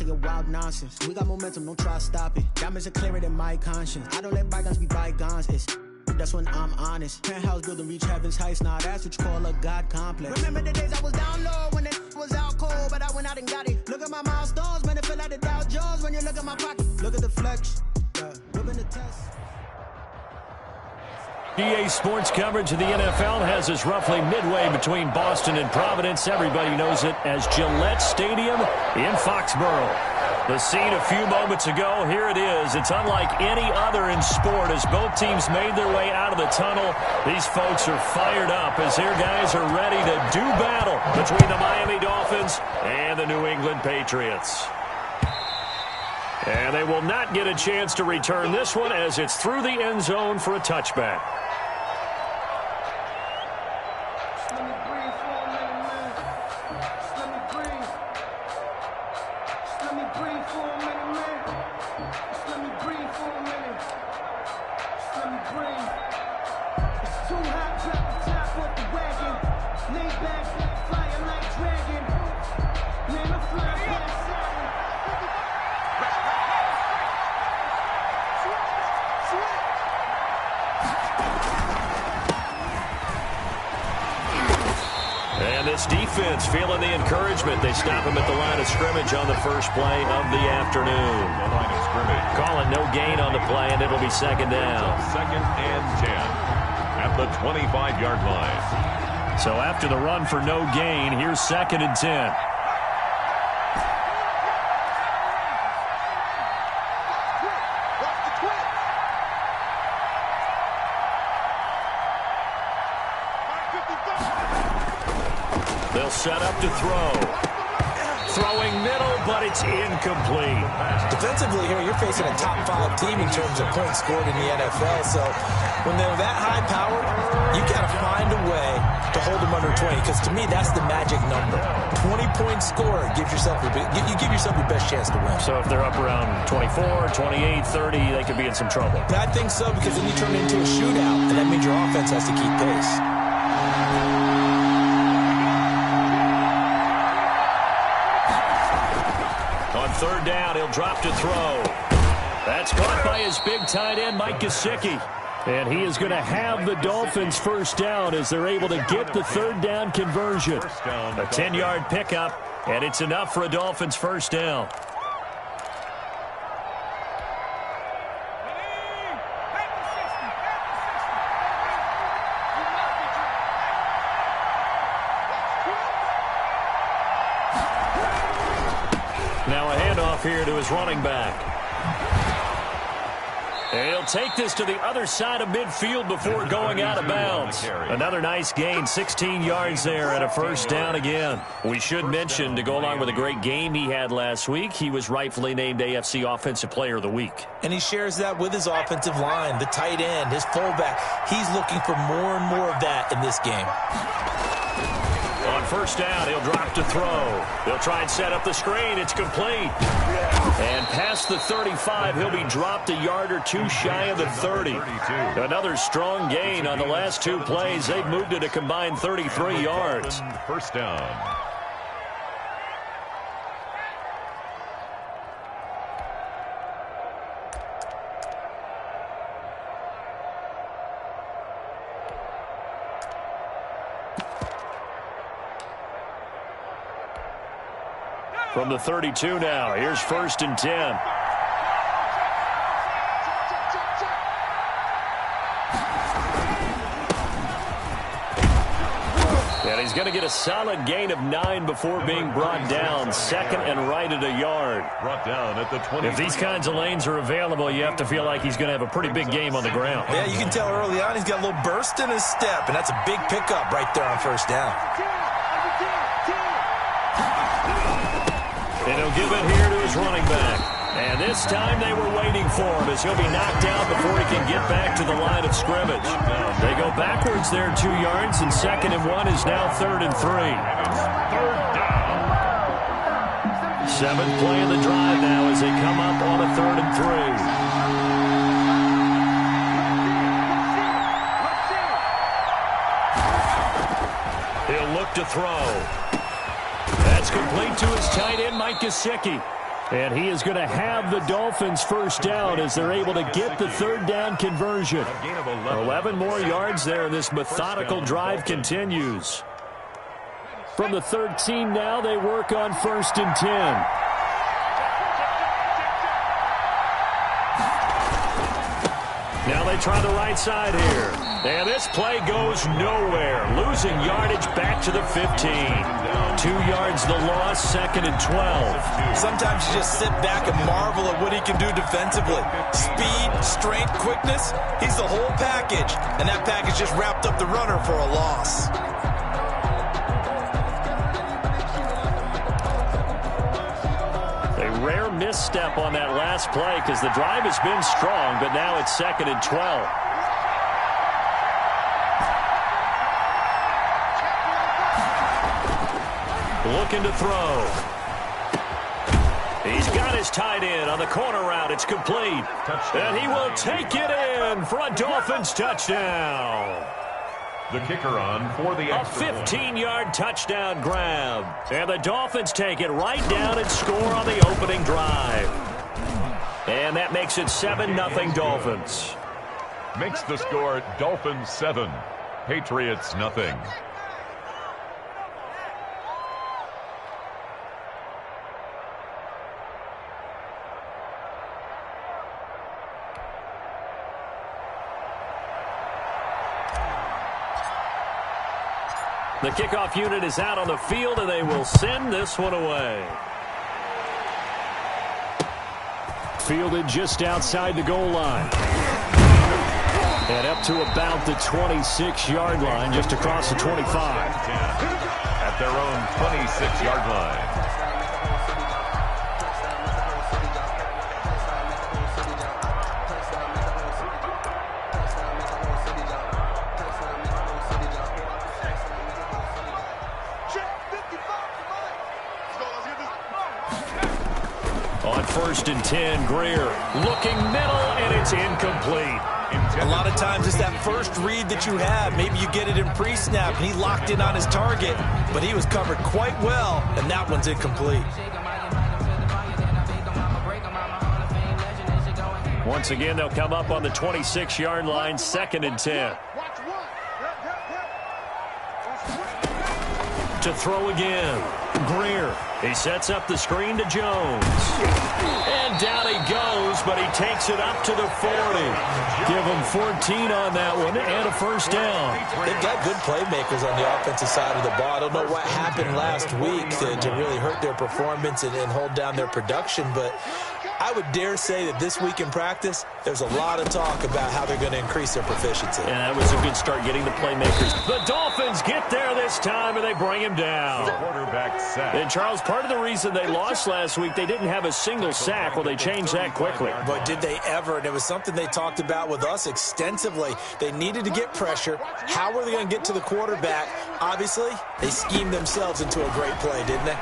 your wild nonsense. We got momentum, don't try to stop it. Diamonds are clearer than my conscience. I don't let bygones be bygones. That's when I'm honest. Penthouse building, reach heaven's heights. Now that's what you call a God complex. Remember the days I was down low when it was out cold, but I went out and got it. Look at my milestones, man, it feel like the Dow Jones when you look at my pocket. Look at the flex, whipping the test. EA Sports coverage of the NFL has us roughly midway between Boston and Providence. Everybody knows it as Gillette Stadium in Foxborough. The scene a few moments ago, here it is. It's unlike any other in sport as both teams made their way out of the tunnel. These folks are fired up as their guys are ready to do battle between the Miami Dolphins and the New England Patriots. And they will not get a chance to return this one as it's through the end zone for a touchback. This defense feeling the encouragement. They stop him at the line of scrimmage on the first play of the afternoon. Calling no gain on the play, and it'll be second down. Second and 10 at the 25-yard line. So after the run for no gain, here's second and 10. They'll set up to throw. Throwing middle, but it's incomplete. Defensively here, you're facing a top 5 team in terms of points scored in the NFL. So when they're that high powered, you got to find a way to hold them under 20. Because to me, that's the magic number. 20-point score gives yourself you give yourself your best chance to win. So if they're up around 24, 28, 30, they could be in some trouble. I think so, because then you turn it into a shootout, and that means your offense has to keep pace. Third down, he'll drop to throw. That's caught by his big tight end, Mike Gesicki. And he is going to have the Dolphins first down as they're able to get the third down conversion. A 10-yard pickup, and it's enough for a Dolphins first down. Now a handoff here to his running back. And he'll take this to the other side of midfield before going out of bounds. Another nice gain, 16 yards there and a first down again. We should mention, to go along with a great game he had last week, he was rightfully named AFC Offensive Player of the Week. And he shares that with his offensive line, the tight end, his fullback. He's looking for more and more of that in this game. On first down, he'll drop to throw. He'll try and set up the screen. It's complete. And past the 35, he'll be dropped a yard or two shy of the 30. Another strong gain on the last two plays. They've moved it a combined 33 yards. First down. From the 32 now, here's first and 10. And he's going to get a solid gain of 9 before being brought down. Second and right at a yard. Brought down at the 20. If these kinds of lanes are available, you have to feel like he's going to have a pretty big game on the ground. Yeah, you can tell early on he's got a little burst in his step, and that's a big pickup right there on first down. And he'll give it here to his running back. And this time they were waiting for him as he'll be knocked out before he can get back to the line of scrimmage. They go backwards there 2 yards, and second and 1 is now third and 3. Third down. Seventh play of the drive now as they come up on a third and 3. He'll look to throw. That's complete to his tight end, Mike Gesicki. And he is going to have the Dolphins first down as they're able to get the third down conversion. 11 more yards there, and this methodical drive continues. From the 13 now, they work on 1st and 10. Now they try the right side here. And this play goes nowhere. Losing yardage back to the 15. 2 yards the loss, 2nd and 12. Sometimes you just sit back and marvel at what he can do defensively. Speed, strength, quickness, he's the whole package. And that package just wrapped up the runner for a loss. Rare misstep on that last play because the drive has been strong, but now it's 2nd and 12. Looking to throw. He's got his tight end on the corner route. It's complete. And he will take it in for a Dolphins touchdown. The kicker on for the extra point. A 15-yard touchdown grab. And the Dolphins take it right down and score on the opening drive. And that makes it 7-0 Dolphins. Makes the score Dolphins 7, Patriots nothing. The kickoff unit is out on the field, and they will send this one away. Fielded just outside the goal line. And up to about the 26-yard line, just across the 25. At their own 26-yard line. On 1st and 10, Greer looking middle, and it's incomplete. A lot of times it's that first read that you have. Maybe you get it in pre-snap, and he locked in on his target, but he was covered quite well, and that one's incomplete. Once again, they'll come up on the 26-yard line, 2nd and 10. To throw again. Greer. He sets up the screen to Jones. And down he goes, but he takes it up to the 40. Give him 14 on that one and a first down. They've got good playmakers on the offensive side of the ball. I don't know what happened last week to really hurt their performance and hold down their production, but I would dare say that this week in practice, there's a lot of talk about how they're going to increase their proficiency. And that was a good start getting the playmakers. The Dolphins get there this time, and they bring him down. Quarterback sack. And, Charles, part of the reason they lost last week, they didn't have a single sack. Well, they changed that quickly. But did they ever? And it was something they talked about with us extensively. They needed to get pressure. How were they going to get to the quarterback? Obviously, they schemed themselves into a great play, didn't they?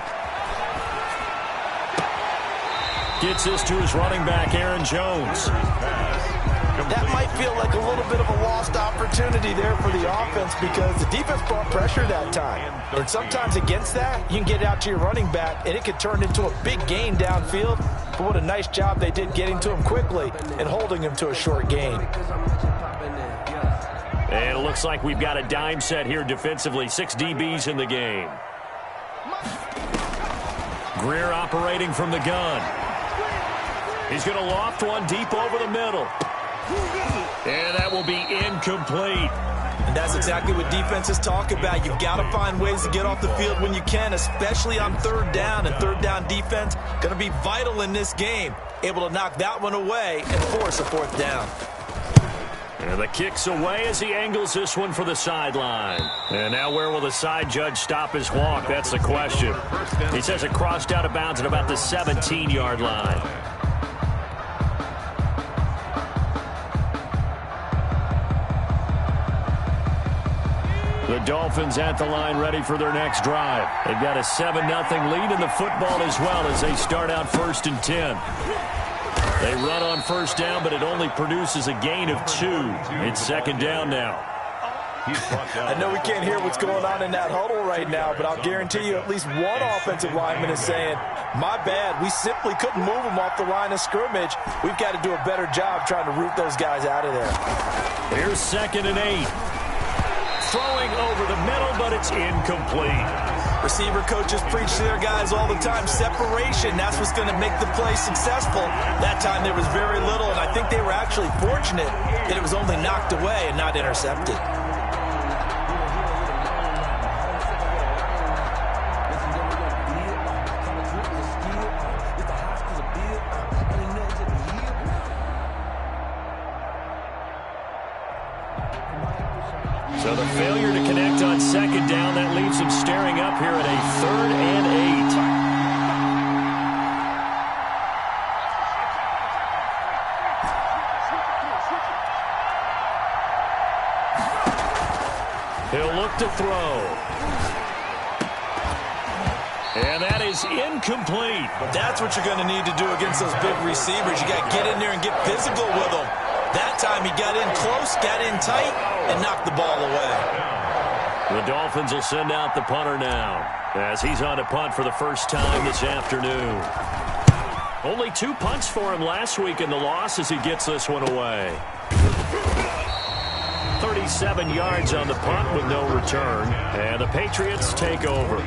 Gets this to his running back, Aaron Jones. That might feel like a little bit of a lost opportunity there for the offense because the defense brought pressure that time. And sometimes against that, you can get out to your running back, and it could turn into a big gain downfield. But what a nice job they did getting to him quickly and holding him to a short gain. And it looks like we've got a dime set here defensively. 6 DBs in the game. Greer operating from the gun. He's going to loft one deep over the middle. And that will be incomplete. And that's exactly what defenses talk about. You've got to find ways to get off the field when you can, especially on 3rd down. And 3rd down defense going to be vital in this game. Able to knock that one away and force a 4th down. And the kick's away as he angles this one for the sideline. And now where will the side judge stop his walk? That's the question. He says it crossed out of bounds at about the 17-yard line. The Dolphins at the line ready for their next drive. They've got a 7-0 lead in the football as well as they start out 1st and 10. They run on 1st down, but it only produces a gain of 2. It's 2nd down now. I know we can't hear what's going on in that huddle right now, but I'll guarantee you at least one offensive lineman is saying, my bad, we simply couldn't move them off the line of scrimmage. We've got to do a better job trying to root those guys out of there. Here's 2nd and 8. Throwing over the middle, but it's incomplete. Receiver coaches preach to their guys all the time, separation, that's what's going to make the play successful. That time there was very little, and I think they were actually fortunate that it was only knocked away and not intercepted. So the failure to connect on 2nd down, that leaves him staring up here at a 3rd and 8. He'll look to throw. And that is incomplete. That's what you're going to need to do against those big receivers. You got to get in there and get physical with them. That time he got in close, got in tight, and knocked the ball away. The Dolphins will send out the punter now, as he's on a punt for the first time this afternoon. Only 2 punts for him last week in the loss as he gets this one away. 37 yards on the punt with no return, and the Patriots take over.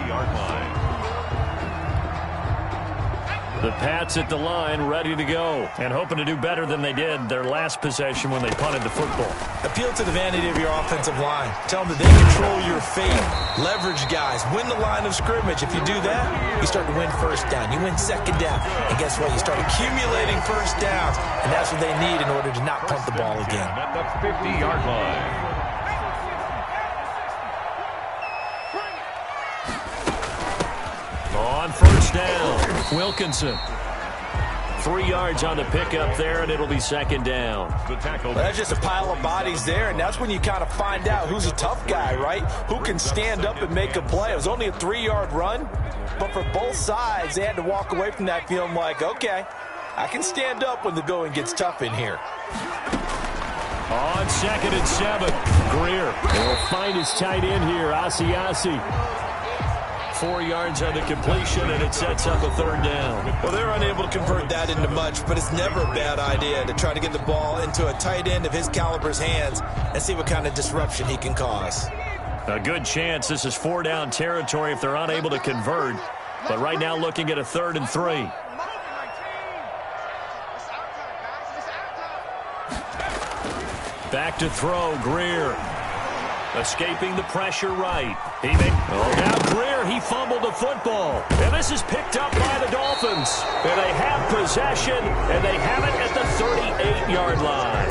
The Pats at the line, ready to go, and hoping to do better than they did their last possession when they punted the football. Appeal to the vanity of your offensive line. Tell them that they control your fate. Leverage guys. Win the line of scrimmage. If you do that, you start to win 1st down. You win 2nd down. And guess what? You start accumulating 1st downs, and that's what they need in order to not punt the ball again. At the 50-yard line. On 1st down, Wilkinson. 3 yards on the pickup there, and it'll be 2nd down. Well, that's just a pile of bodies there, and that's when you kind of find out who's a tough guy, right? Who can stand up and make a play. It was only a 3-yard run, but for both sides, they had to walk away from that feeling like, okay, I can stand up when the going gets tough in here. On 2nd and 7, Greer will find his tight end here, Asiasi. 4 yards on the completion, and it sets up a 3rd down. Well, they're unable to convert that into much, but it's never a bad idea to try to get the ball into a tight end of his caliber's hands and see what kind of disruption he can cause. A good chance this is 4-down territory if they're unable to convert, but right now looking at a 3rd and 3. Back to throw, Greer. Escaping the pressure right. Now Greer, he fumbled the football. And this is picked up by the Dolphins. And they have possession, and they have it at the 38-yard line.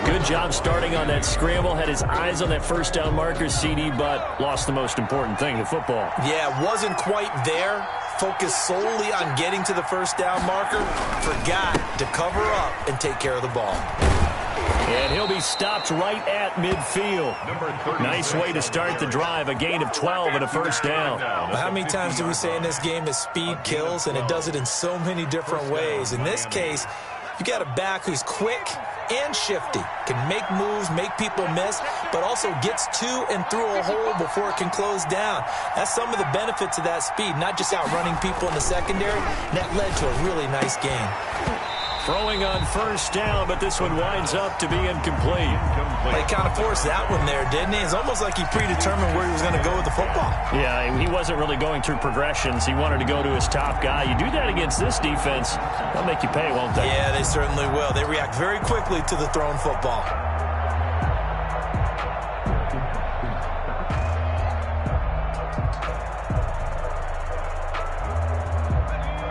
Good job starting on that scramble. Had his eyes on that 1st down marker, CD, but lost the most important thing, the football. Yeah, wasn't quite there. Focused solely on getting to the 1st down marker. Forgot to cover up and take care of the ball. And he'll be stopped right at midfield. Nice way to start the drive. A gain of 12 and a 1st down. Well, how many times do we say in this game that speed kills, and it does it in so many different ways? In this case, you got a back who's quick and shifty, can make moves, make people miss, but also gets to and through a hole before it can close down. That's some of the benefits of that speed, not just outrunning people in the secondary. And that led to a really nice game. Throwing on 1st down, but this one winds up to be incomplete. Well, he kind of forced that one there, didn't he? It's almost like he predetermined where he was going to go with the football. Yeah, he wasn't really going through progressions. He wanted to go to his top guy. You do that against this defense, they'll make you pay, won't they? Yeah, they certainly will. They react very quickly to the thrown football.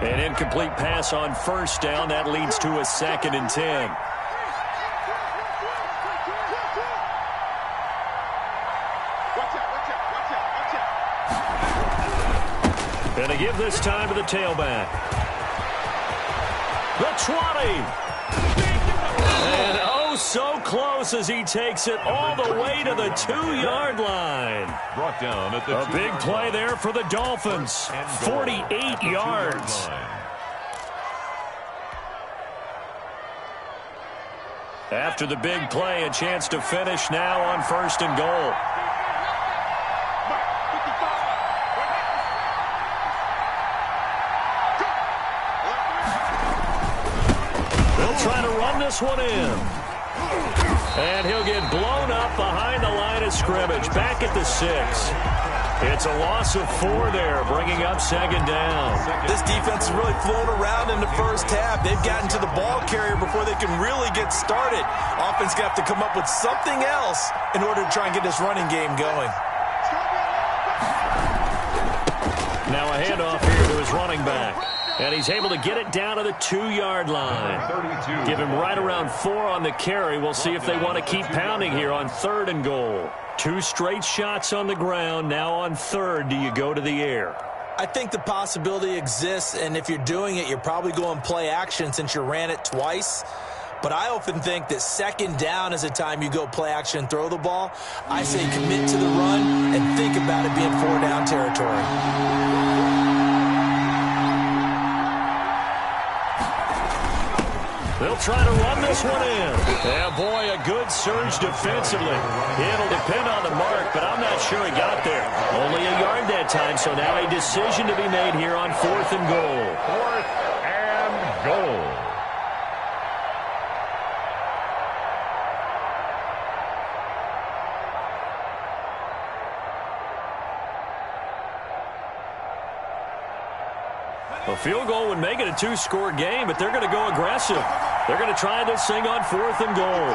An incomplete pass on 1st down. That leads to a 2nd and 10. And to give this time to the tailback. The 20. And oh, so close as he takes it all the way to the 2-yard line. Brought down at the a big play there for the Dolphins. 48 yards. After the big play, a chance to finish now on 1st and goal. They'll try to run this one in. And he'll get blown up behind the line of scrimmage. Back at the 6. It's a loss of 4 there, bringing up 2nd down. This defense has really flown around in the first half. They've gotten to the ball carrier before they can really get started. Offense going to have to come up with something else in order to try and get this running game going. Now a handoff here to his running back. And he's able to get it down to the 2-yard line. Give him right around 4 on the carry. We'll see if they want to keep pounding here on 3rd and goal. 2 straight shots on the ground. Now on 3rd, do you go to the air? I think the possibility exists, and if you're doing it, you're probably going play action since you ran it twice. But I often think that 2nd down is a time you go play action and throw the ball. I say commit to the run and think about it being 4-down territory. They'll try to run this one in. Yeah, boy, a good surge defensively. It'll depend on the mark, but I'm not sure he got there. Only a yard that time, so now a decision to be made here on 4th and goal. 4th and goal. A field goal would make it a 2-score game, but they're going to go aggressive. They're going to try this thing on 4th and goal.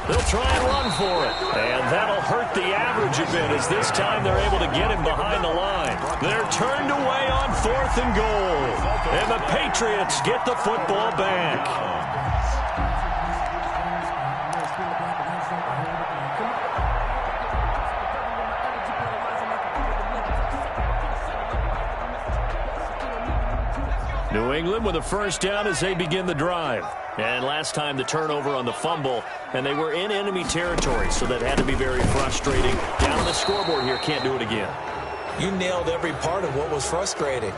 They'll try and run for it. And that'll hurt the average a bit as this time they're able to get him behind the line. They're turned away on 4th and goal. And the Patriots get the football back. New England with a 1st down as they begin the drive. And last time the turnover on the fumble, and they were in enemy territory, so that had to be very frustrating. Down on the scoreboard here, can't do it again. You nailed every part of what was frustrating.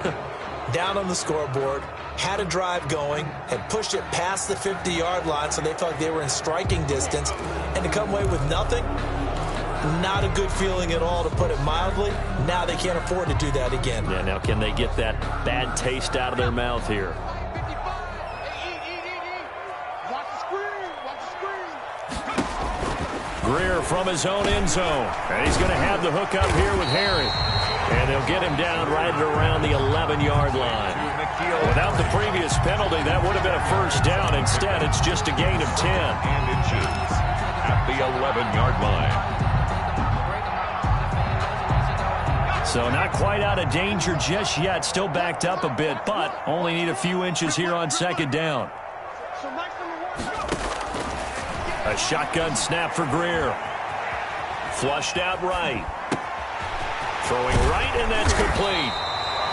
Down on the scoreboard, had a drive going, had pushed it past the 50-yard line, so they felt like they were in striking distance, and to come away with nothing, not a good feeling at all, to put it mildly. Now they can't afford to do that again. Yeah, now can they get that bad taste out of their mouth here? Greer from his own end zone. And he's going to have the hook up here with Harry. And they'll get him down right at around the 11-yard line. Without the previous penalty, that would have been a 1st down. Instead, it's just a gain of 10. And inches at the 11-yard line. So not quite out of danger just yet. Still backed up a bit, but only need a few inches here on 2nd down. A shotgun snap for Greer. Flushed out right. Throwing right, and that's complete.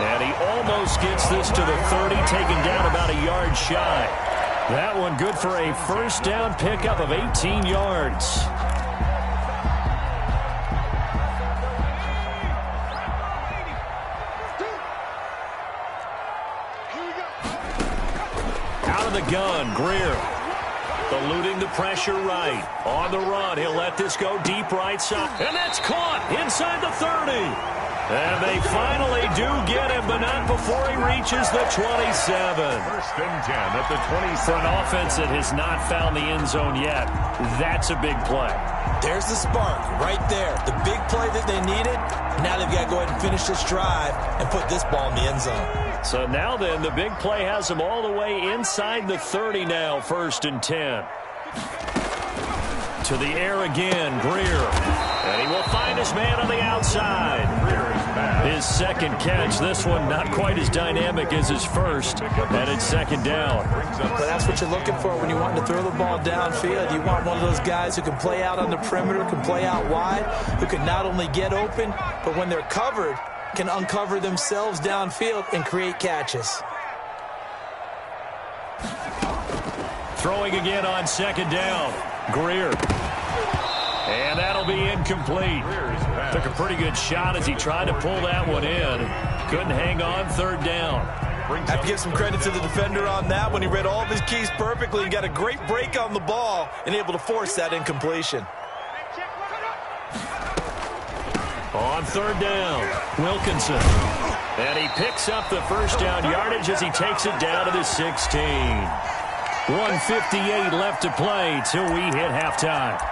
And he almost gets this to the 30, taken down about a yard shy. That one good for a 1st down pickup of 18 yards. Out of the gun, Greer. Eluding the pressure right. On the run, he'll let this go deep right side. And that's caught inside the 30. And they finally do get him, but not before he reaches the 27. 1st and 10 at the 27. For an offense that has not found the end zone yet, that's a big play. There's the spark right there. The big play that they needed. Now they've got to go ahead and finish this drive and put this ball in the end zone. So now then, the big play has them all the way inside the 30 now, 1st and 10. To the air again, Greer. And he will find his man on the outside. His 2nd catch. This one not quite as dynamic as his first. And it's 2nd down. But that's what you're looking for when you want to throw the ball downfield. You want one of those guys who can play out on the perimeter, can play out wide, who can not only get open, but when they're covered, can uncover themselves downfield and create catches. Throwing again on 2nd down. Greer. And that'll be incomplete. Took a pretty good shot as he tried to pull that one in. Couldn't hang on 3rd down. I have to give some credit to the defender on that when he read all of his keys perfectly and got a great break on the ball and able to force that incompletion. On third down, Wilkinson. And he picks up the first down yardage as he takes it down to the 16. 1:58 left to play till we hit halftime.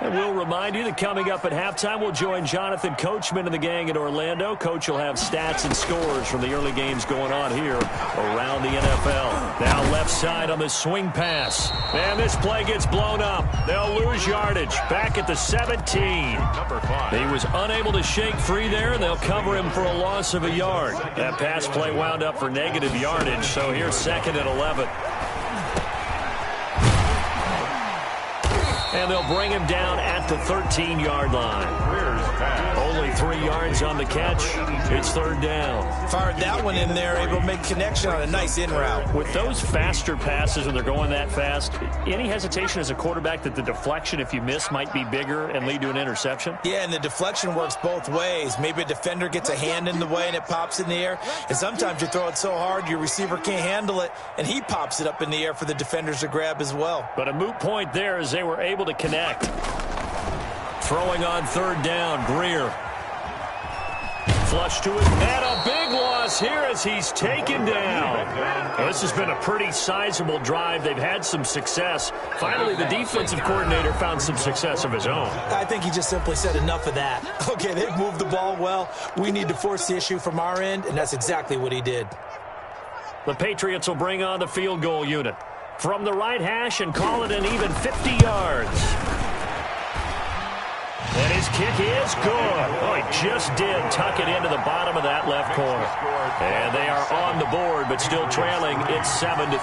And we'll remind you that coming up at halftime, we'll join Jonathan Coachman and the gang in Orlando. Coach will have stats and scores from the early games going on here around the NFL. Now left side on the swing pass. And this play gets blown up. They'll lose yardage. Back at the 17. Number 5. He was unable to shake free there, and they'll cover him for a loss of a yard. That pass play wound up for negative yardage, so here's 2nd and 11. And they'll bring him down at the 13-yard line. Only 3 yards on the catch. It's 3rd down. Fired that one in there, able to make connection on a nice in route. With those faster passes, when they're going that fast, any hesitation as a quarterback that the deflection, if you miss, might be bigger and lead to an interception? Yeah, and the deflection works both ways. Maybe a defender gets a hand in the way and it pops in the air. And sometimes you throw it so hard your receiver can't handle it, and he pops it up in the air for the defenders to grab as well. But a moot point there as they were able to connect. Throwing on 3rd down, Greer. Flush to it, and a big loss here as he's taken down. Well, this has been a pretty sizable drive. They've had some success. Finally, the defensive coordinator found some success of his own. I think he just simply said enough of that. Okay, they've moved the ball well. We need to force the issue from our end, and that's exactly what he did. The Patriots will bring on the field goal unit from the right hash and call it an even 50 yards. And his kick is good. Oh, he just did tuck it into the bottom of that left corner. And they are on the board, but still trailing. It's 7-3.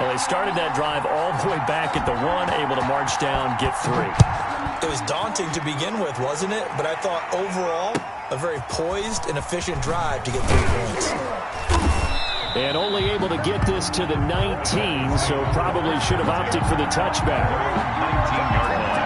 Well, they started that drive all the way back at the 1, able to march down, get 3. It was daunting to begin with, wasn't it? But I thought overall, a very poised and efficient drive to get 3 points. And only able to get this to the 19, so probably should have opted for the touchback. 19-yard line.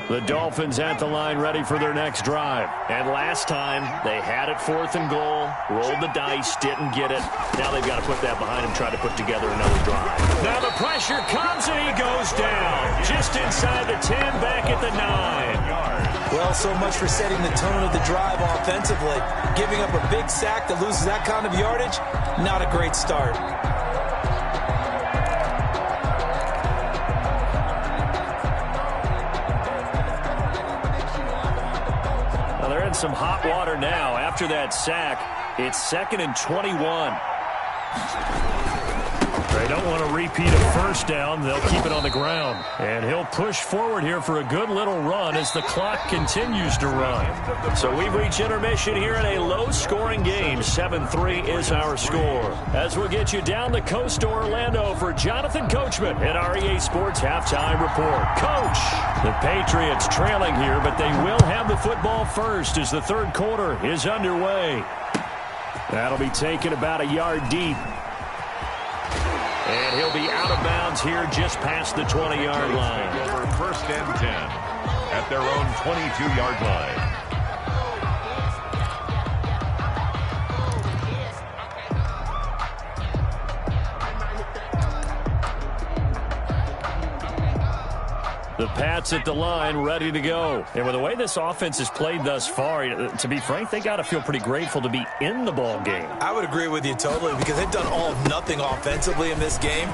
The Dolphins at the line ready for their next drive. And last time, they had it 4th and goal, rolled the dice, didn't get it. Now they've got to put that behind them, try to put together another drive. Now the pressure comes and he goes down. Just inside the 10, back at the 9. Well, so much for setting the tone of the drive offensively. Giving up a big sack that loses that kind of yardage, not a great start. Some hot water now after that sack. It's 2nd and 21. They don't want to repeat a first down. They'll keep it on the ground. And he'll push forward here for a good little run as the clock continues to run. So we've reached intermission here in a low-scoring game. 7-3 is our score. As we'll get you down the coast to Orlando for Jonathan Coachman at our EA Sports Halftime Report. Coach, the Patriots trailing here, but they will have the football first as the 3rd quarter is underway. That'll be taken about a yard deep. And he'll be out of bounds here just past the 20-yard line. Over 1st and 10 at their own 22-yard line. The Pats at the line, ready to go. And with the way this offense has played thus far, to be frank, they got to feel pretty grateful to be in the ball game. I would agree with you totally because they've done all of nothing offensively in this game,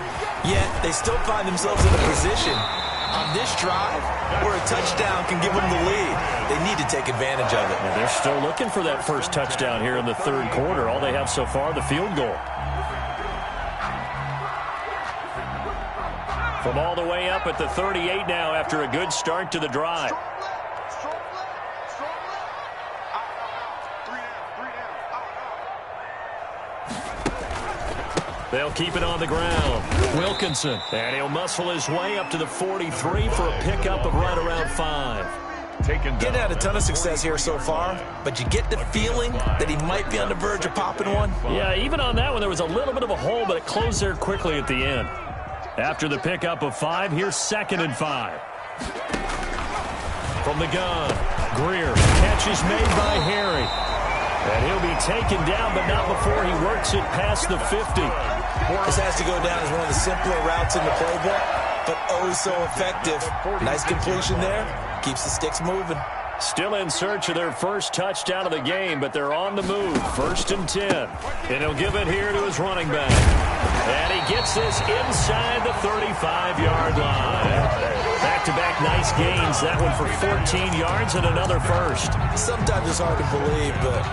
yet they still find themselves in a position on this drive where a touchdown can give them the lead. They need to take advantage of it. And they're still looking for that first touchdown here in the 3rd quarter. All they have so far, the field goal. From all the way up at the 38 now after a good start to the drive. They'll keep it on the ground. Wilkinson. And he'll muscle his way up to the 43 for a pickup of right around 5. Getting had a ton of success here so far, but you get the feeling that he might be on the verge of popping one. Yeah, even on that one, there was a little bit of a hole, but it closed there quickly at the end. After the pickup of 5, here's 2nd and 5. From the gun, Greer. Catch is made by Harry. And he'll be taken down, but not before he works it past the 50. This has to go down as one of the simpler routes in the playbook, but oh so effective. Nice completion there. Keeps the sticks moving. Still in search of their first touchdown of the game, but they're on the move. 1st and 10. And he'll give it here to his running back. And he gets this inside the 35-yard line. Back-to-back nice gains. That one for 14 yards and another first. Sometimes it's hard to believe, but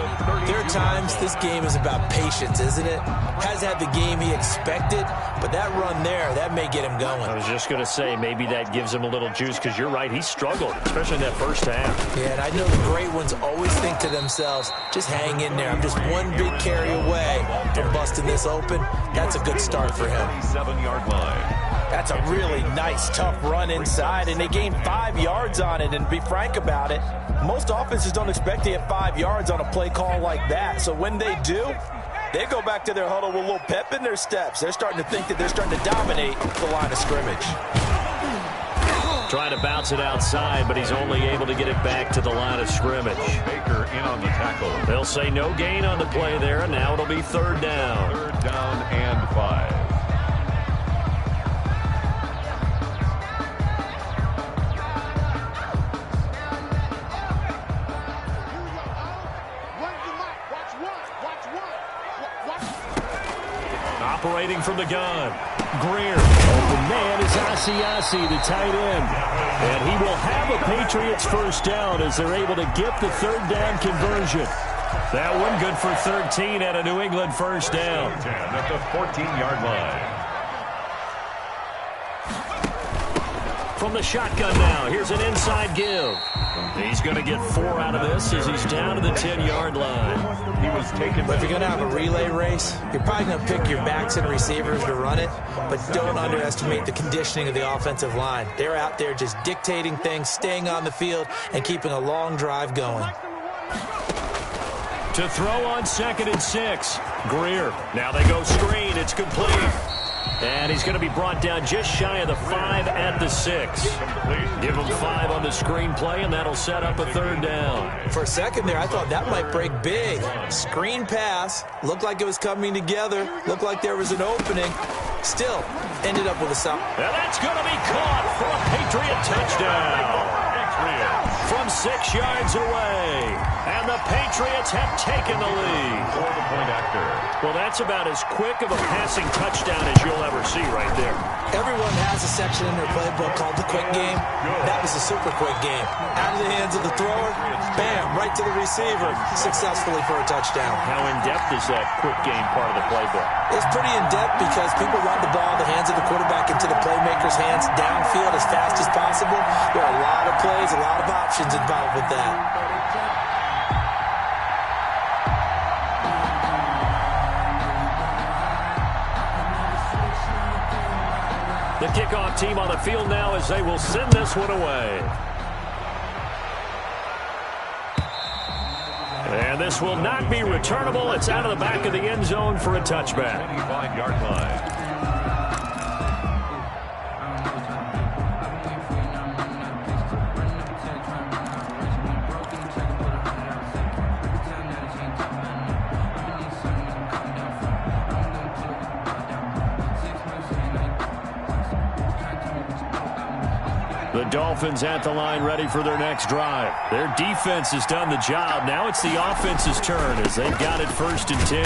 there are times this game is about patience, isn't it? Has had the game he expected, but that run there, that may get him going. I was just going to say, maybe that gives him a little juice, because you're right, he struggled, especially in that first half. Yeah, and I know the great ones always think to themselves, just hang in there. I'm just one big carry away from busting this open. That's a good start for him. 7-yard line. That's a really nice, tough run inside, and they gained 5 yards on it. And to be frank about it, most offenses don't expect to get 5 yards on a play call like that. So when they do, they go back to their huddle with a little pep in their steps. They're starting to think that they're starting to dominate the line of scrimmage. Trying to bounce it outside, but he's only able to get it back to the line of scrimmage. Baker in on the tackle. They'll say no gain on the play there, and now it'll be 3rd down. 3rd down and 5. Operating from the gun. Greer. Open man is Asiasi, the tight end. And he will have a Patriots first down as they're able to get the 3rd down conversion. That one good for 13 and a New England first down. 10 at the 14-yard line. From the shotgun now, here's an inside give. He's going to get 4 out of this as he's down to the 10-yard line. He was taken. But if you're going to have a relay race, you're probably going to pick your backs and receivers to run it, but don't underestimate the conditioning of the offensive line. They're out there just dictating things, staying on the field, and keeping a long drive going. To throw on 2nd and 6. Greer. Now they go screen. It's complete. And he's going to be brought down just shy of the 5 at the 6. Give him 5 on the screen play, and that'll set up a 3rd down. For a second there, I thought that might break big. Screen pass. Looked like it was coming together. Looked like there was an opening. Still, ended up with a stop. And that's going to be caught for a Patriot touchdown. From 6 yards away. And the Patriots have taken the lead. For the point after. Well, that's about as quick of a passing touchdown as you'll ever see right there. Everyone has a section in their playbook called the quick game. That was a super quick game. Out of the hands of the thrower, bam, right to the receiver, successfully for a touchdown. How in-depth is that quick game part of the playbook? It's pretty in-depth because people run the ball in the hands of the quarterback into the playmaker's hands downfield as fast as possible. There are a lot of plays, a lot of options involved with that. The kickoff team on the field now as they will send this one away. And this will not be returnable. It's out of the back of the end zone for a touchback. 25-yard line. The Dolphins at the line ready for their next drive. Their defense has done the job. Now it's the offense's turn as they've got it 1st and 10.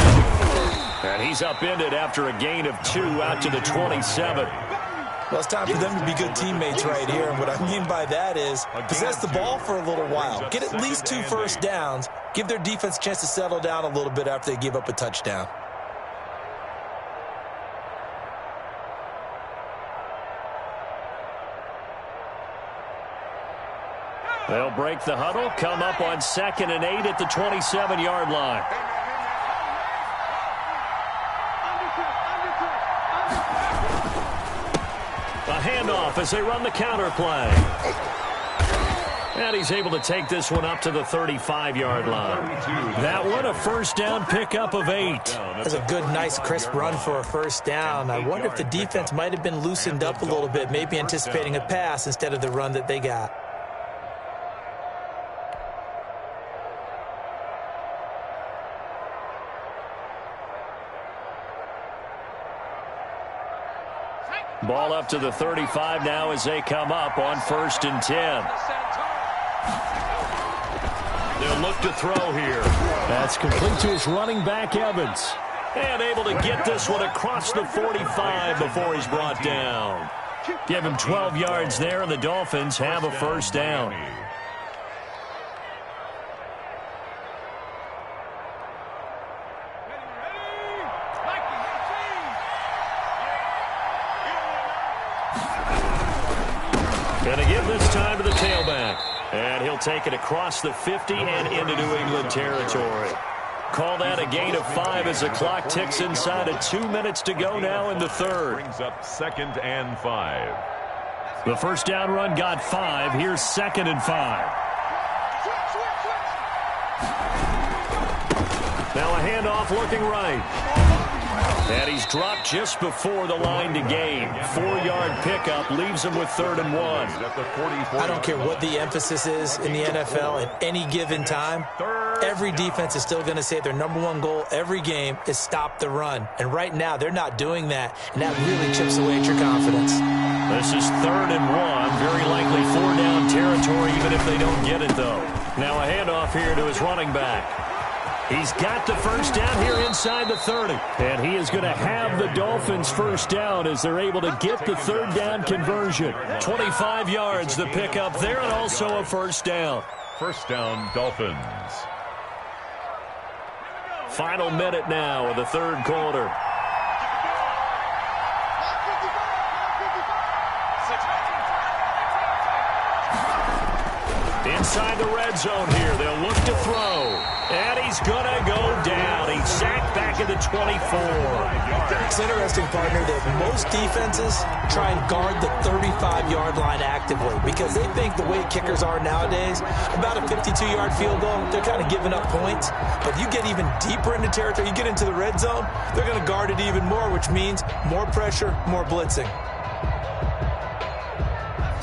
And he's upended after a gain of 2 out to the 27. Well, it's time for them to be good teammates right here. And what I mean by that is possess the ball for a little while. Get at least 2 first downs. Give their defense a chance to settle down a little bit after they give up a touchdown. They'll break the huddle, come up on 2nd and 8 at the 27-yard line. handoff as they run the counter play. And he's able to take this one up to the 35-yard line. That one, a first down pickup of 8. That's a good, nice, crisp run for a first down. I wonder if the defense might have been loosened up a little bit, maybe anticipating a pass instead of the run that they got. Ball up to the 35 now as they come up on 1st and 10. They'll look to throw here. That's complete to his running back, Evans. And able to get this one across the 45 before he's brought down. Give him 12 yards there, and the Dolphins have a first down. Going to give this time to the tailback. And he'll take it across the 50 and into New England territory. Call that a gain of 5 as the clock ticks inside of 2 minutes to go now in the third. Brings up 2nd and 5. The first down run got 5. Here's 2nd and 5. Now a handoff looking right. And he's dropped just before the line to gain. 4-yard pickup leaves him with 3rd and 1. I don't care what the emphasis is in the NFL at any given time. Every defense is still going to say their #1 goal every game is stop the run. And right now, they're not doing that. And that really chips away at your confidence. This is 3rd and 1. Very likely 4-down territory, even if they don't get it, though. Now a handoff here to his running back. He's got the first down here inside the 30. And he is going to have the Dolphins first down as they're able to get the 3rd down conversion. 25 yards the pickup there, and also a first down. First down, Dolphins. Final minute now of the third quarter. Inside the red zone here, they'll look to throw. And he's going to go down. He's sacked back at the 24. It's interesting, partner, that most defenses try and guard the 35-yard line actively because they think the way kickers are nowadays, about a 52-yard field goal, they're kind of giving up points. But you get even deeper into territory, you get into the red zone, they're going to guard it even more, which means more pressure, more blitzing.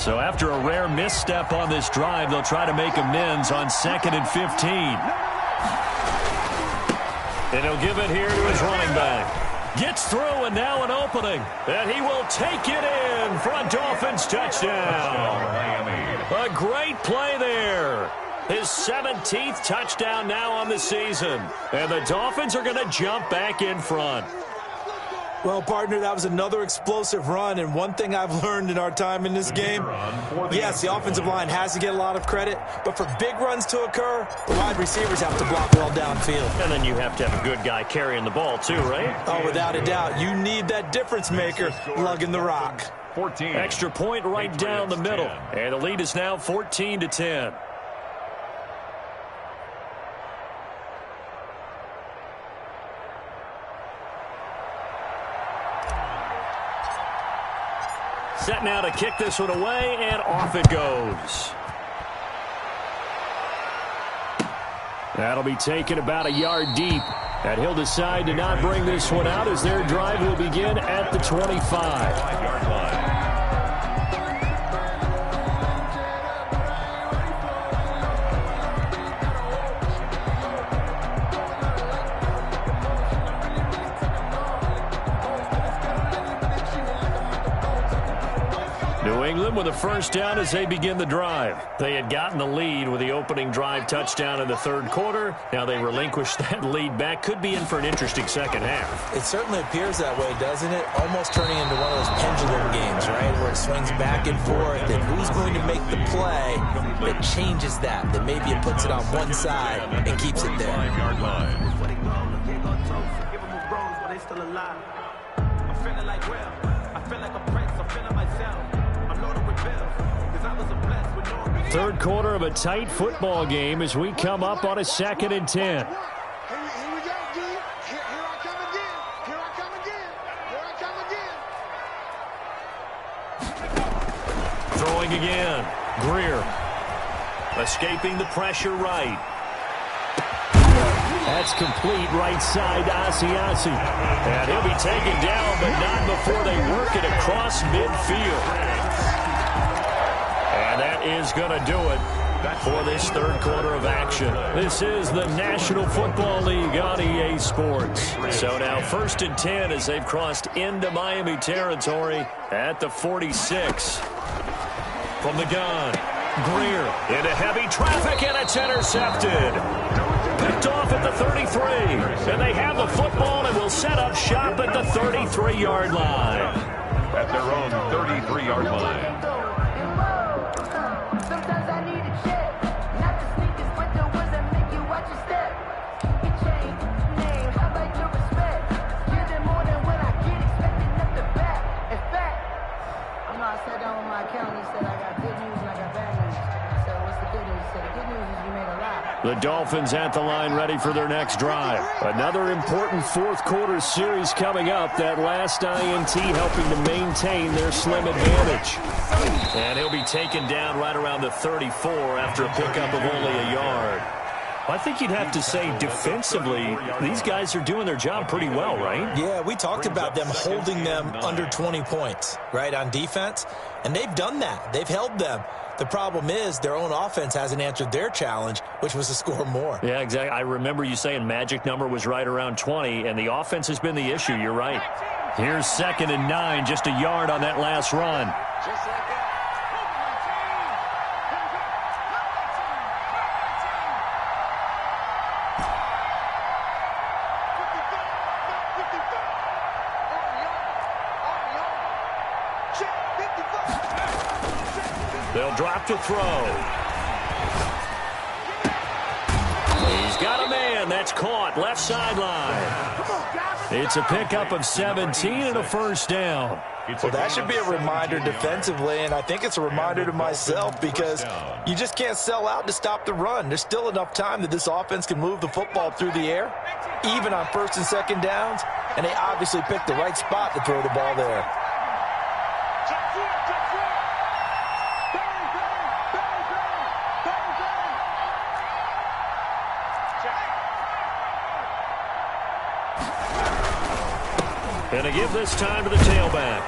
So after a rare misstep on this drive, they'll try to make amends on 2nd and 15. And he'll give it here to his running back. Gets through, and now an opening. And he will take it in for a Dolphins touchdown. A great play there. His 17th touchdown now on the season. And the Dolphins are going to jump back in front. Well, partner, that was another explosive run, and one thing I've learned in our time in this game, yes, the offensive line has to get a lot of credit, but for big runs to occur, the wide receivers have to block well downfield. And then you have to have a good guy carrying the ball too, right? Oh, without a doubt. You need that difference maker lugging the rock. 14. Extra point right down the middle, and the lead is now 14-10. Set now to kick this one away, and off it goes. That'll be taken about a yard deep. And he'll decide to not bring this one out as their drive will begin at the 25-yard line. New England with a first down as they begin the drive. They had gotten the lead with the opening drive touchdown in the third quarter. Now they relinquish that lead back. Could be in for an interesting second half. It certainly appears that way, doesn't it? Almost turning into one of those pendulum games, right? Where it swings back and forth, and who's going to make the play that changes that maybe it puts it on one side and keeps it there. 5-yard line. Third quarter of a tight football game as we come up on a 2nd and 10. Here we go, G. Here I come again. Here I come again. Here I come again. Throwing again. Greer. Escaping the pressure right. That's complete right side to Asiasi. And he'll be taken down, but not before they work it across midfield. And that is going to do it for this third quarter of action. This is the National Football League on EA Sports. So now 1st and 10 as they've crossed into Miami territory at the 46. From the gun, Greer into heavy traffic, and it's intercepted. Picked off at the 33. And they have the football and will set up shop at the 33-yard line. At their own 33-yard line. The Dolphins at the line ready for their next drive. Another important fourth quarter series coming up. That last INT helping to maintain their slim advantage. And he'll be taken down right around the 34 after a pickup of only a yard. I think you'd have to say defensively, these guys are doing their job pretty well, right? Yeah, we talked about them holding them under 20 points, right, on defense. And they've done that. They've held them. The problem is their own offense hasn't answered their challenge, which was to score more. Yeah, exactly. I remember you saying magic number was right around 20, and the offense has been the issue. You're right. Here's 2nd and 9, just a yard on that last run. They'll drop to throw. He's got a man. That's caught. Left sideline. It's a pickup of 17 and a first down. Well, that should be a reminder defensively, and I think it's a reminder to myself because you just can't sell out to stop the run. There's still enough time that this offense can move the football through the air, even on 1st and 2nd downs, and they obviously picked the right spot to throw the ball there. And to give this time to the tailback.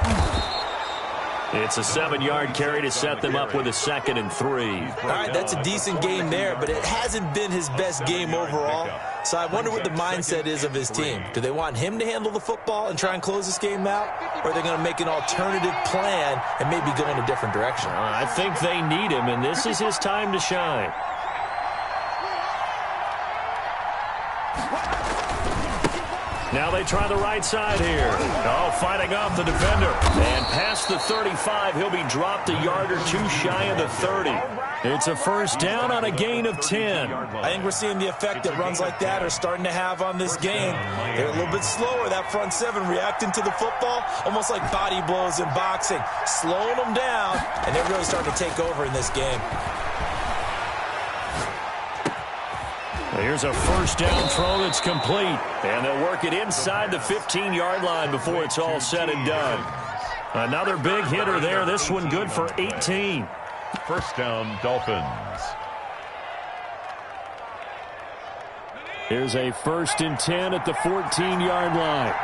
It's a 7-yard carry to set them up with a 2nd and 3. All right, that's a decent game there, but it hasn't been his best game overall. So I wonder what the mindset is of his team. Do they want him to handle the football and try and close this game out? Or are they going to make an alternative plan and maybe go in a different direction? I think they need him, and this is his time to shine. Now they try the right side here. Oh, fighting off the defender. And past the 35, he'll be dropped a yard or two shy of the 30. It's a first down on a gain of 10. I think we're seeing the effect that runs like that are starting to have on this game. They're a little bit slower, that front seven, reacting to the football, almost like body blows in boxing, slowing them down, and they're really starting to take over in this game. Here's a first down throw that's complete. And they'll work it inside the 15-yard line before it's all said and done. Another big hitter there. This one good for 18. First down, Dolphins. Here's a 1st and 10 at the 14-yard line.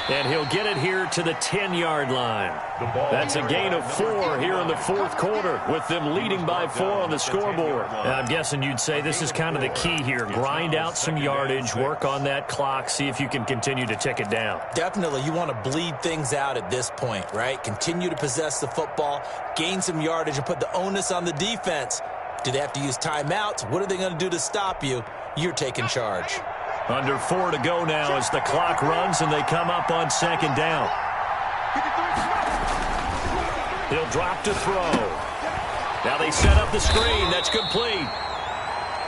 And he'll get it here to the 10-yard line. That's a gain of 4 here in the fourth quarter, with them leading by 4 on the scoreboard. And I'm guessing you'd say this is kind of the key here. Grind out some yardage, work on that clock, see if you can continue to tick it down. Definitely. You want to bleed things out at this point, right? Continue to possess the football, gain some yardage, and put the onus on the defense. Do they have to use timeouts? What are they going to do to stop you? You're taking charge. Under 4 to go now as the clock runs and they come up on 2nd down. He'll drop to throw. Now they set up the screen. That's complete.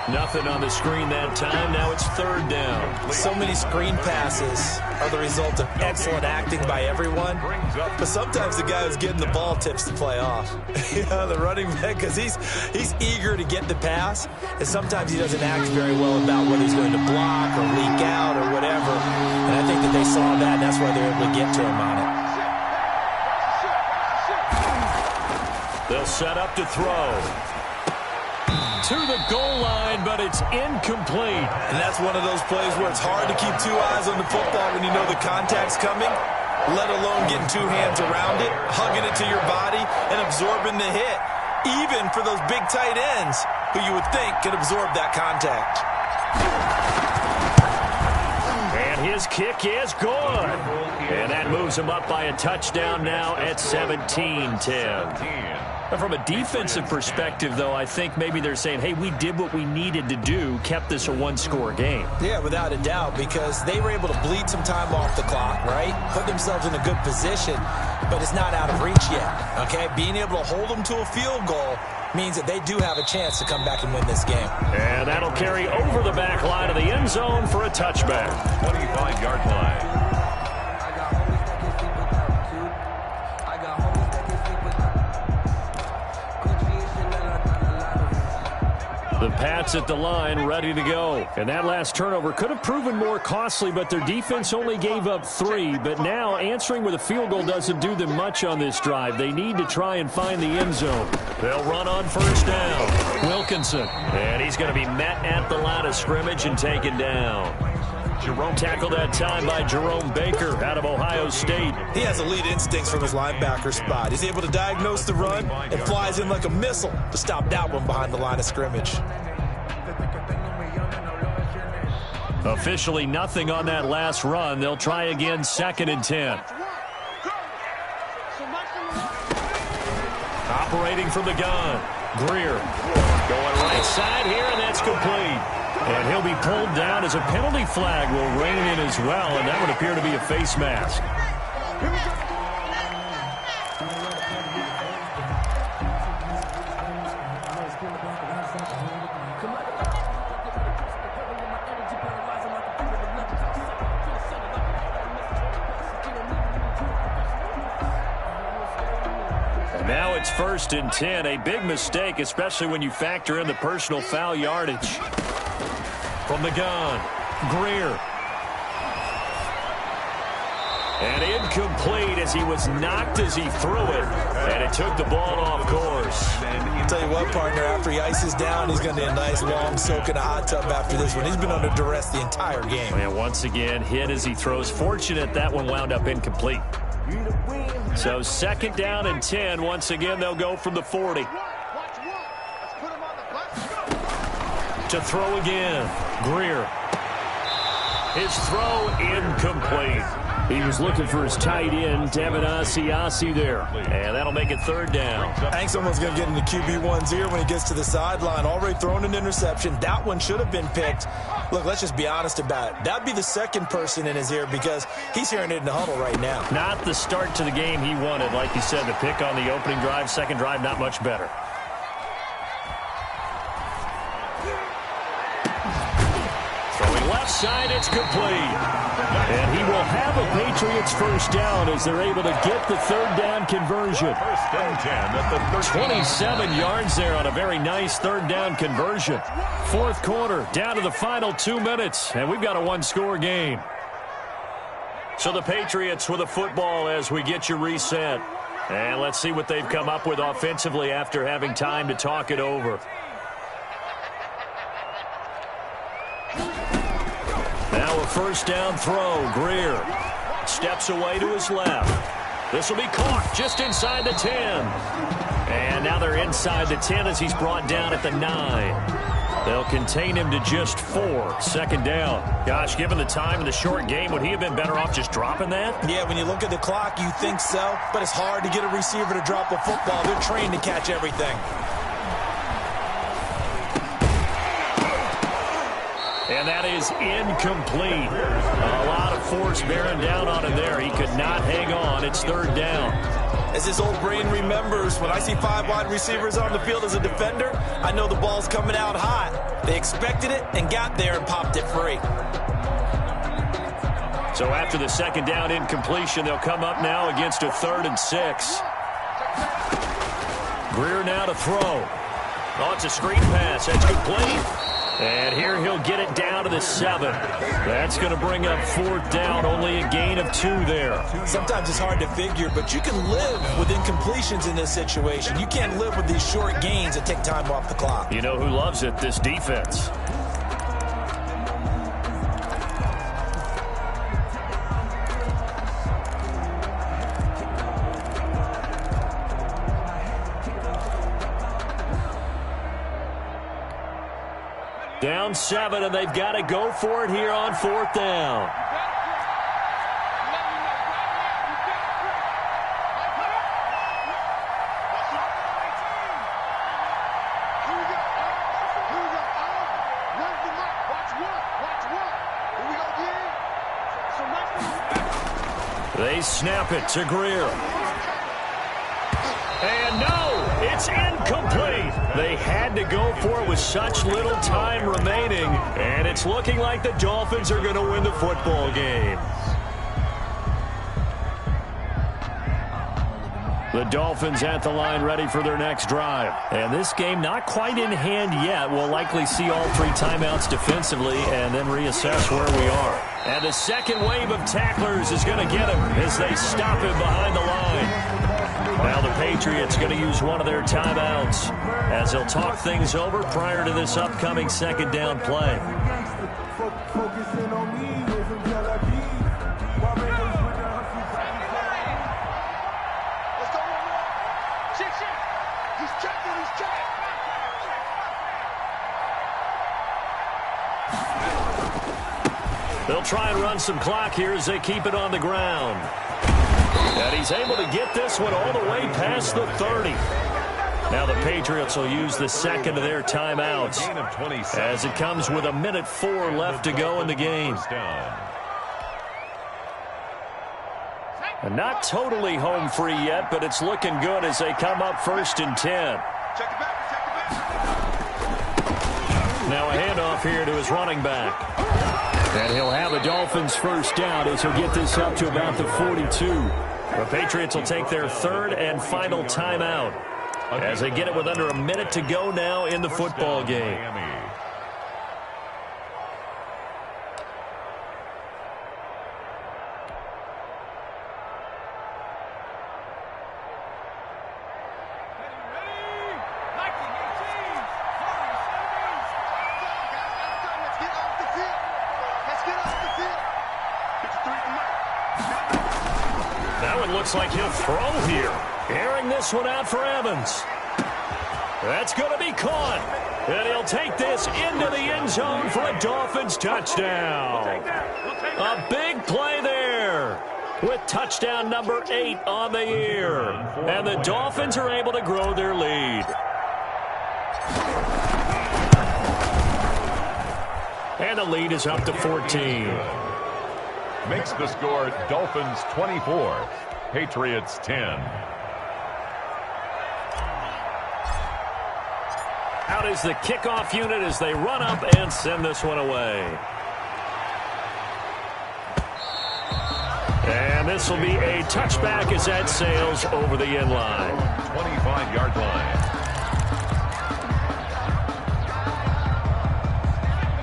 Nothing on the screen that time. Now it's third down. So many screen passes are the result of excellent acting by everyone. But sometimes the guy who's getting the ball tips the play off. The running back, because he's eager to get the pass. And sometimes he doesn't act very well about whether he's going to block or leak out or whatever. And I think that they saw that, and that's why they're able to get to him on it. They'll set up to throw. To the goal line, but it's incomplete. And that's one of those plays where it's hard to keep two eyes on the football when you know the contact's coming, let alone getting two hands around it, hugging it to your body, and absorbing the hit, even for those big tight ends who you would think could absorb that contact. And his kick is good. And that moves him up by a touchdown now at 17-10. From a defensive perspective, though, I think maybe they're saying, hey, we did what we needed to do, kept this a one-score game. Yeah, without a doubt, because they were able to bleed some time off the clock, right? Put themselves in a good position, but it's not out of reach yet, okay? Being able to hold them to a field goal means that they do have a chance to come back and win this game. And that'll carry over the back line of the end zone for a touchback. 25-yard line. The Pats at the line, ready to go. And that last turnover could have proven more costly, but their defense only gave up 3. But now answering with a field goal doesn't do them much on this drive. They need to try and find the end zone. They'll run on first down. Wilkinson. And he's going to be met at the line of scrimmage and taken down. Tackled that time by Jerome Baker out of Ohio State. He has elite instincts from his linebacker spot. He's able to diagnose the run and flies in like a missile to stop that one behind the line of scrimmage. Officially nothing on that last run. They'll try again, 2nd and 10. Operating from the gun. Greer going right side here, and that's complete. And he'll be pulled down as a penalty flag will rein in as well, and that would appear to be a face mask. And now it's 1st and 10, a big mistake, especially when you factor in the personal foul yardage. From the gun, Greer. And incomplete as he was knocked as he threw it. And it took the ball off course. I'll tell you what, partner, after he ices down, he's going to need a nice long soak in a hot tub after this one. He's been under duress the entire game. And once again, hit as he throws. Fortunate that one wound up incomplete. So 2nd down and 10. Once again, they'll go from the 40. To throw again. Greer. His throw incomplete. He was looking for his tight end, Devin Asiasi there. And that'll make it 3rd down. I think someone's going to get into QB1's ear when he gets to the sideline. Already thrown an interception. That one should have been picked. Look, let's just be honest about it. That'd be the second person in his ear because he's hearing it in the huddle right now. Not the start to the game he wanted. Like you said, the pick on the opening drive, second drive, not much better. Left side, it's complete. And he will have a Patriots first down as they're able to get the 3rd down conversion. 1st and 10 at the 27 yards there on a very nice 3rd down conversion. 4th quarter, down to the final 2 minutes, and we've got a one-score game. So the Patriots with a football as we get you reset. And let's see what they've come up with offensively after having time to talk it over. Now a 1st down throw. Greer steps away to his left. This will be caught just inside the 10. And now they're inside the 10 as he's brought down at the 9. They'll contain him to just 4. 2nd down. Gosh, given the time in the short game, would he have been better off just dropping that? Yeah, when you look at the clock, you think so. But it's hard to get a receiver to drop a football. They're trained to catch everything. And that is incomplete. A lot of force bearing down on him there. He could not hang on. It's 3rd down. As his old brain remembers, when I see 5 wide receivers on the field as a defender, I know the ball's coming out hot. They expected it and got there and popped it free. So after the second down incompletion, they'll come up now against a 3rd and 6. Greer now to throw. Oh, it's a screen pass. That's complete. And here he'll get it down to the 7. That's going to bring up 4th down. Only a gain of 2 there. Sometimes it's hard to figure, but you can live with incompletions in this situation. You can't live with these short gains that take time off the clock. You know who loves it? This defense. Down 7, and they've got to go for it here on 4th down. They snap it to Greer. And no, it's incomplete. They had to go for it with such little time remaining, and it's looking like the Dolphins are going to win the football game. The Dolphins at the line ready for their next drive. And this game not quite in hand yet. We'll likely see all 3 timeouts defensively and then reassess where we are. And the second wave of tacklers is going to get him as they stop him behind the line. Now the Patriots going to use one of their timeouts as they'll talk things over prior to this upcoming second down play. They'll try and run some clock here as they keep it on the ground. And he's able to get this one all the way past the 30. Now the Patriots will use the second of their timeouts as it comes with 1:04 left to go in the game. And not totally home free yet, but it's looking good as they come up 1st and 10. Now a handoff here to his running back. And he'll have a Dolphins first down as he'll get this up to about the 42. The Patriots will take their 3rd and final timeout as they get it with under a minute to go now in the football game. Looks like he'll throw here. Airing this one out for Evans. That's going to be caught. And he'll take this into the end zone for a Dolphins touchdown. A big play there with touchdown number 8 on the year. And the Dolphins are able to grow their lead. And the lead is up to 14. Makes the score Dolphins 24. Patriots 10. Out is the kickoff unit as they run up and send this one away. And this will be a touchback as that sails over the end line. 25-yard line.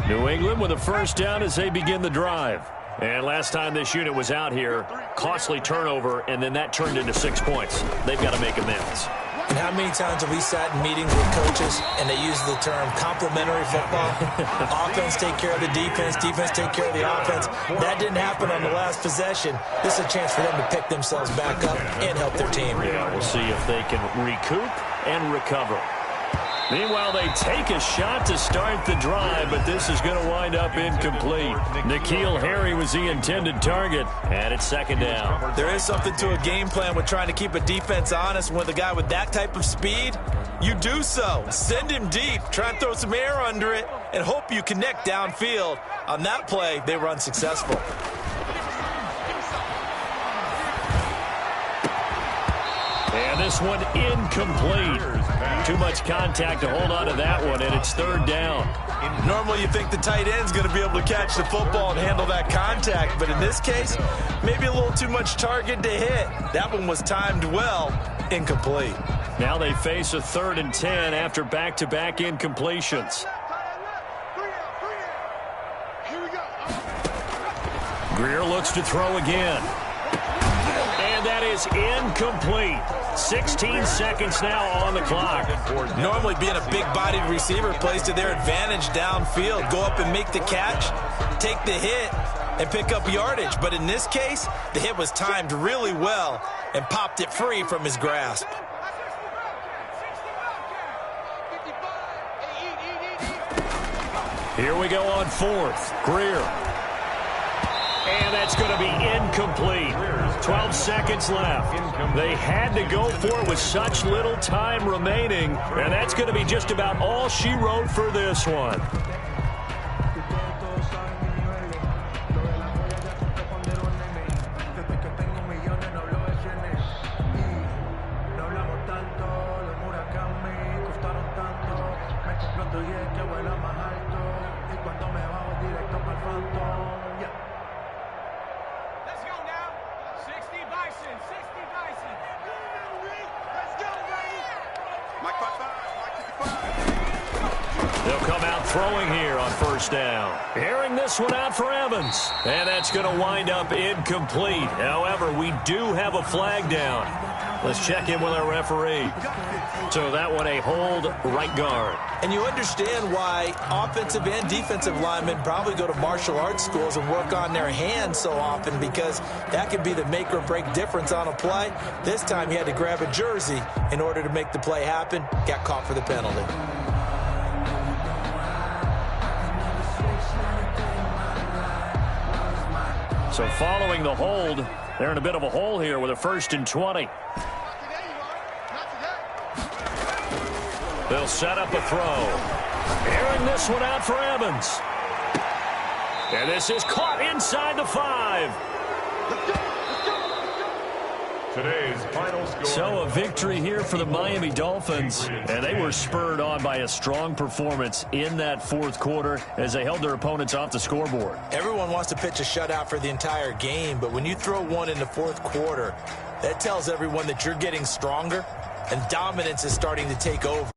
New England with a first down as they begin the drive. And last time this unit was out here, costly turnover, and then that turned into 6 points. They've got to make amends. And how many times have we sat in meetings with coaches and they use the term complementary football? Offense take care of the defense, defense take care of the offense. That didn't happen on the last possession. This is a chance for them to pick themselves back up and help their team. Yeah, we'll see if they can recoup and recover. Meanwhile, they take a shot to start the drive, but this is going to wind up incomplete. N'Keal Harry was the intended target, and it's second down. There is something to a game plan with trying to keep a defense honest. With a guy with that type of speed, you do so. Send him deep, try and throw some air under it, and hope you connect downfield. On that play, they were unsuccessful. And this one incomplete. Too much contact to hold on to that one, and it's third down. Normally you think the tight end's going to be able to catch the football and handle that contact, but in this case, maybe a little too much target to hit. That one was timed well, incomplete. Now they face a 3rd and 10 after back-to-back incompletions. Greer looks to throw again. And that is incomplete. 16 seconds now on the clock. Normally being a big-bodied receiver plays to their advantage downfield. Go up and make the catch, take the hit, and pick up yardage. But in this case, the hit was timed really well and popped it free from his grasp. Here we go on 4th. Greer. And that's going to be incomplete. 12 seconds left. They had to go for it with such little time remaining, and that's going to be just about all she wrote for this one. They'll come out throwing here on 1st down. Airing this one out for Evans. And that's going to wind up incomplete. However, we do have a flag down. Let's check in with our referee. So that one a hold, right guard. And you understand why offensive and defensive linemen probably go to martial arts schools and work on their hands so often, because that could be the make or break difference on a play. This time he had to grab a jersey in order to make the play happen. Got caught for the penalty. So following the hold, they're in a bit of a hole here with a 1st and 20. They'll set up a throw. Airing this one out for Evans. And this is caught inside the 5. Today's final score. So a victory here for the Miami Dolphins, and they were spurred on by a strong performance in that 4th quarter as they held their opponents off the scoreboard. Everyone wants to pitch a shutout for the entire game, but when you throw one in the 4th quarter, that tells everyone that you're getting stronger and dominance is starting to take over.